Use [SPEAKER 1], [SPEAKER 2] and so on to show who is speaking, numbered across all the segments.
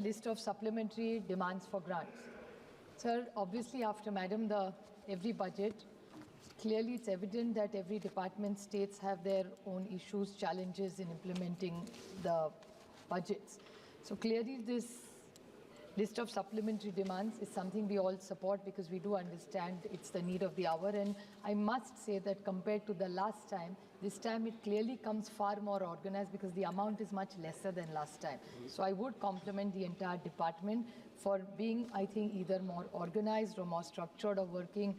[SPEAKER 1] list of supplementary demands for grants. Sir, obviously after every budget, clearly it's evident that every department states have their own issues, challenges in implementing the budgets. So clearly this list of supplementary demands is something we all support because we do understand it's the need of the hour. And I must say that compared to the last time, this time it clearly comes far more organized because the amount is much lesser than last time. So I would compliment the entire department for being, I think, either more organized or more structured or working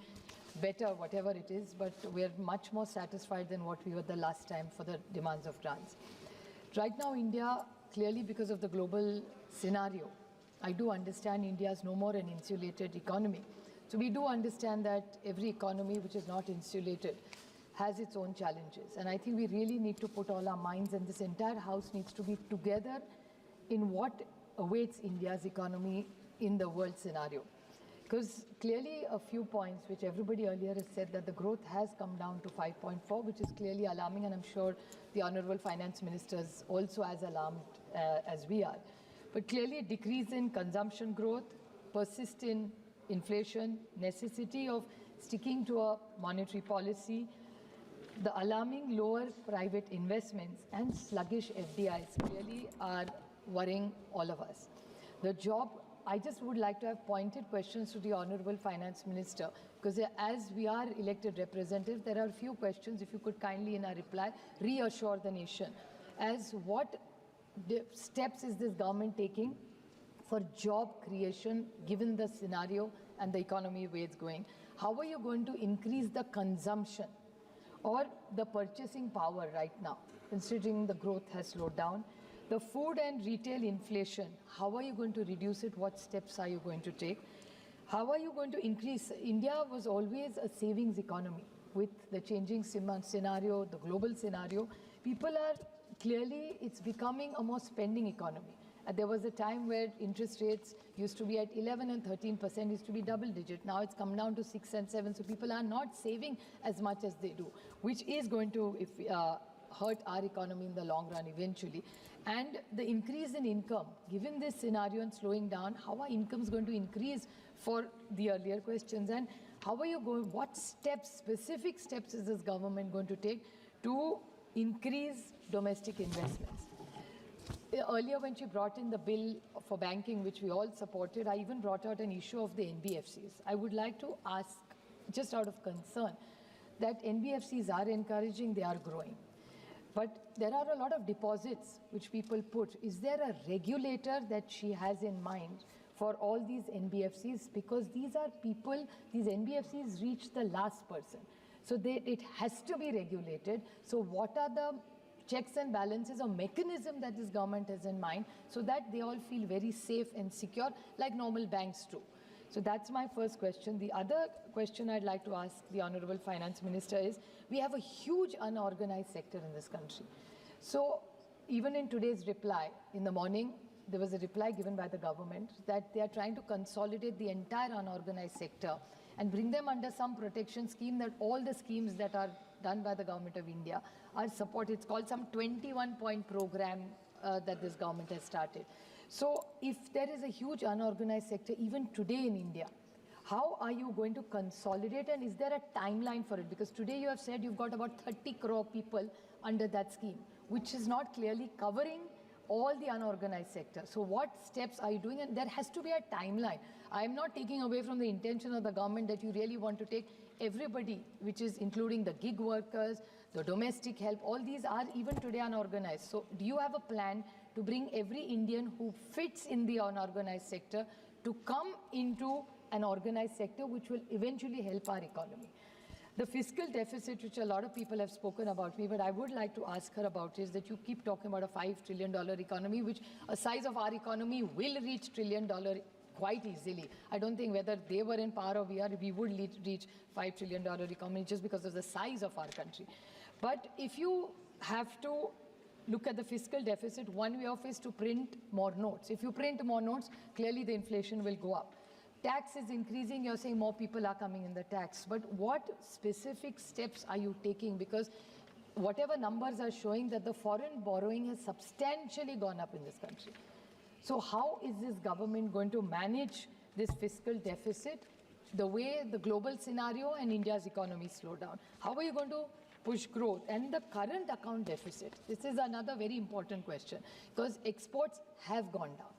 [SPEAKER 1] better, whatever it is. But we're much more satisfied than what we were the last time for the demands of grants. Right now, India, clearly because of the global scenario, I do understand India is no more an insulated economy. So we do understand that every economy which is not insulated has its own challenges. And I think we really need to put all our minds, and this entire house needs to be together in what awaits India's economy in the world scenario. Because clearly a few points which everybody earlier has said that the growth has come down to 5.4, which is clearly alarming, and I'm sure the Honorable Finance Minister is also as alarmed as we are. But clearly a decrease in consumption growth, persistent inflation, necessity of sticking to a monetary policy, the alarming lower private investments and sluggish FDIs clearly are worrying all of us. The job, I just would like to have pointed questions to the Honorable Finance Minister, because as we are elected representatives, there are a few questions, if you could kindly in a reply reassure the nation as what steps is this government taking for job creation given the scenario and the economy where it's going? How are you going to increase the consumption or the purchasing power right now, considering the growth has slowed down? The food and retail inflation, how are you going to reduce it? What steps are you going to take? How are you going to increase? India was always a savings economy. With the changing scenario, the global scenario, people are clearly, it's becoming a more spending economy. There was a time where interest rates used to be at 11 and 13%, used to be double digit. Now it's come down to 6 and 7. So people are not saving as much as they do, which is going to hurt our economy in the long run eventually. And the increase in income, given this scenario and slowing down, how are incomes going to increase for the earlier questions? And how are you going, what steps, specific steps is this government going to take to increase domestic investments? Earlier when she brought in the bill for banking, which we all supported, I even brought out an issue of the NBFCs. I would like to ask, just out of concern, that NBFCs are encouraging, they are growing. But there are a lot of deposits which people put. Is there a regulator that she has in mind for all these NBFCs? Because these are people, these NBFCs reach the last person. So it has to be regulated. So what are the checks and balances or mechanism that this government has in mind so that they all feel very safe and secure like normal banks do? So that's my first question. The other question I'd like to ask the Honorable Finance Minister is, we have a huge unorganized sector in this country. So even in today's reply, in the morning, there was a reply given by the government that they are trying to consolidate the entire unorganized sector and bring them under some protection scheme, that all the schemes that are done by the government of India are supported. It's called some 21-point program that this government has started. So if there is a huge unorganized sector even today in India, how are you going to consolidate, and is there a timeline for it? Because today you have said you've got about 30 crore people under that scheme, which is not clearly covering all the unorganized sector. So what steps are you doing? And there has to be a timeline. I am not taking away from the intention of the government that you really want to take everybody, which is including the gig workers, the domestic help, all these are even today unorganized. So do you have a plan to bring every Indian who fits in the unorganized sector to come into an organized sector which will eventually help our economy? The fiscal deficit, which a lot of people have spoken about me, but I would like to ask her about, is that you keep talking about a $5 trillion economy, which a size of our economy will reach $1 trillion quite easily. I don't think whether they were in power or we would reach $5 trillion economy just because of the size of our country. But if you have to look at the fiscal deficit, one way of is to print more notes. If you print more notes, clearly the inflation will go up. Tax is increasing, you're saying more people are coming in the tax. But what specific steps are you taking? Because whatever numbers are showing that the foreign borrowing has substantially gone up in this country. So how is this government going to manage this fiscal deficit the way the global scenario and India's economy slow down? How are you going to push growth? And the current account deficit, this is another very important question, because exports have gone down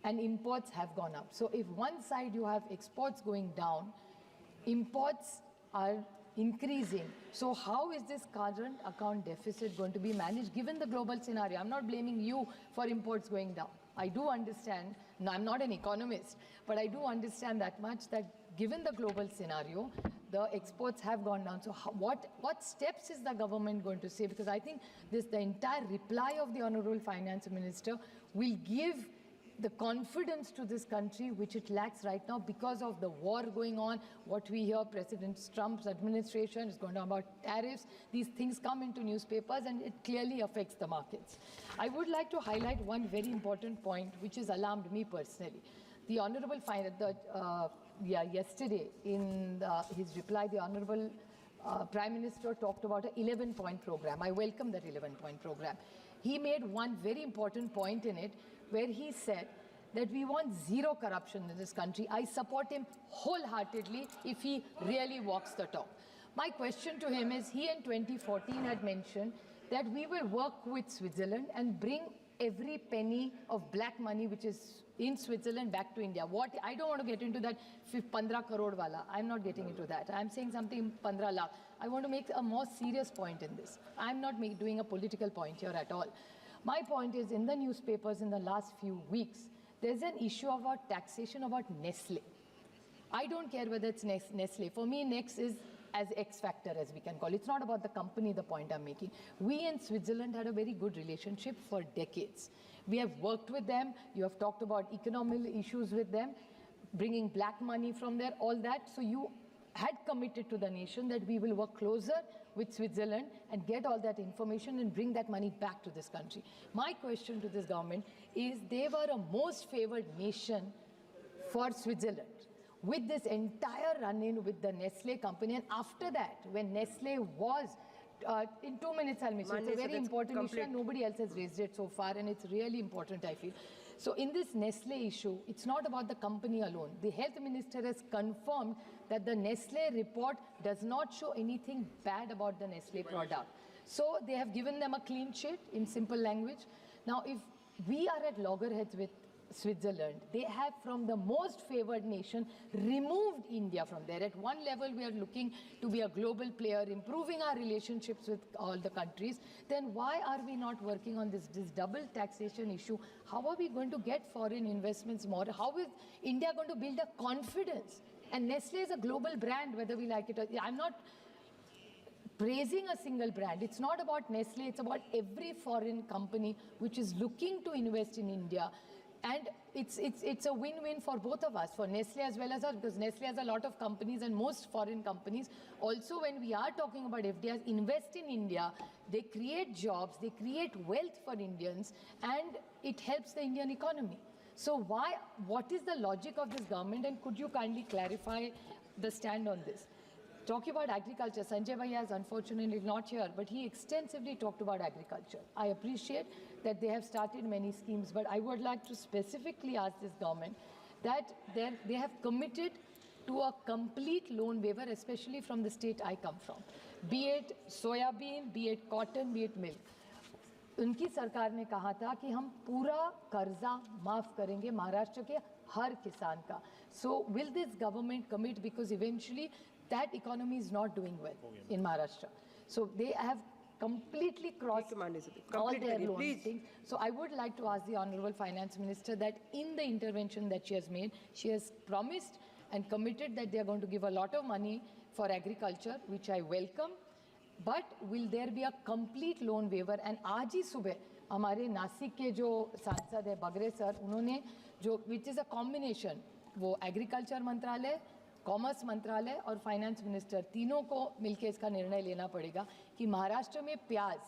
[SPEAKER 1] and imports have gone up. So if one side you have exports going down, imports are increasing. So how is this current account deficit going to be managed given the global scenario? I'm not blaming you for imports going down. I do understand, no, I'm not an economist, but I do understand that much, that given the global scenario, the exports have gone down. So what steps is the government going to say? Because I think the entire reply of the Honorable Finance Minister will give the confidence to this country which it lacks right now because of the war going on. What we hear, President Trump's administration is going on about tariffs. These things come into newspapers and it clearly affects the markets. I would like to highlight one very important point which has alarmed me personally. The Honorable yesterday in his reply, the Honorable Prime Minister talked about an 11-point program. I welcome that 11-point program. He made one very important point in it where he said that we want zero corruption in this country. I support him wholeheartedly if he really walks the talk. My question to him is, he in 2014 had mentioned that we will work with Switzerland and bring every penny of black money which is in Switzerland back to India. I don't want to get into that 15 crore wala. I'm not getting into that. I'm saying something 15 lakh. I want to make a more serious point in this. I'm not doing a political point here at all. My point is, in the newspapers in the last few weeks, there's an issue about taxation about Nestle. I don't care whether it's Nestle. For me, Next is as X factor, as we can call it. It's not about the company, the point I'm making. We in Switzerland had a very good relationship for decades. We have worked with them. You have talked about economic issues with them, bringing black money from there, all that. So you had committed to the nation that we will work closer with Switzerland and get all that information and bring that money back to this country. My question to this government is, they were a most favored nation for Switzerland with this entire run-in with the Nestle company. And after that, when Nestle was, in 2 minutes I'll miss it. It's a very important issue and nobody else has raised it so far, and it's really important, I feel. So in this Nestle issue, it's not about the company alone. The health minister has confirmed that the Nestle report does not show anything bad about the Nestle product. So they have given them a clean sheet in simple language. Now, if we are at loggerheads with Switzerland, they have, from the most favored nation, removed India from there. At one level, we are looking to be a global player, improving our relationships with all the countries. Then why are we not working on this double taxation issue? How are we going to get foreign investments more? How is India going to build a confidence? And Nestle is a global brand, whether we like it or not. I'm not praising a single brand. It's not about Nestle. It's about every foreign company which is looking to invest in India. And it's a win-win for both of us, for Nestle as well as us, because Nestle has a lot of companies, and most foreign companies also, when we are talking about FDIs, invest in India. They create jobs, they create wealth for Indians, and it helps the Indian economy. So what is the logic of this government, and could you kindly clarify the stand on this? Talking about agriculture, Sanjay Bhaiya is unfortunately not here, but he extensively talked about agriculture. I appreciate that they have started many schemes, but I would like to specifically ask this government that they have committed to a complete loan waiver, especially from the state I come from, be it soybean, be it cotton, be it milk. उनकी सरकार ने कहा था कि हम पूरा कर्जा माफ करेंगे महाराष्ट्र के हर किसान का. So will this government commit, because eventually that economy is not doing well in Maharashtra. So they have completely crossed all their loan things. So I would like to ask the Honorable Finance Minister that in the intervention that she has made, she has promised and committed that they are going to give a lot of money for agriculture, which I welcome. But will there be a complete loan waiver? And आज ही सुबह हमारे नासिक के जो सांसद है बगरे sir, उन्होंने जो which is a combination, वो एग्रीकल्चर मंत्रालय, कॉमर्स मंत्रालय और फाइनेंस मिनिस्टर तीनों को मिलकर इसका निर्णय लेना पड़ेगा कि महाराष्ट्र में प्याज,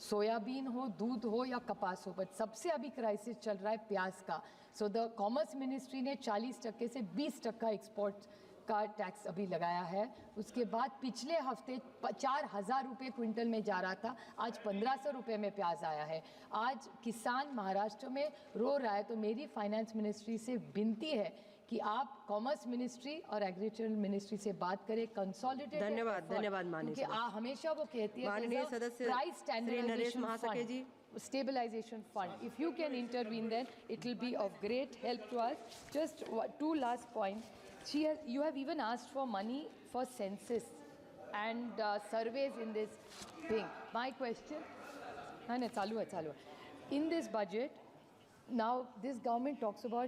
[SPEAKER 1] सोयाबीन हो, दूध हो या कपास हो, बट सबसे अभी क्राइसिस चल रहा है प्याज का. सो द कॉमर्स मिनिस्ट्री ने 40% से 20% एक्सपोर्ट का टैक्स अभी लगाया है। उसके बाद पिछले हफ्ते 4,000 रुपये क्विंटल में जा रहा था, आज 1,500 रुपये में प्याज आया है। आज किसान महाराष्ट्र में रो रहा है। तो मेरी फाइनेंस मिनिस्ट्री से विनती है कि आप कॉमर्स मिनिस्ट्री और एग्रीकल्चर मिनिस्ट्री से बात करें, कंसोलिडेटेड।
[SPEAKER 2] धन्यवाद माननीय
[SPEAKER 1] क्योंकि हमेशा वो कहती है
[SPEAKER 2] माननीय सदस्य
[SPEAKER 1] price
[SPEAKER 2] Shri Naresh Mahaske ji,
[SPEAKER 1] stabilization fund. If you can intervene, then it will be of great help to us. Just two last points. You have even asked for money for census and surveys in this thing. My question, no, chalu hai. In this budget, now this government talks about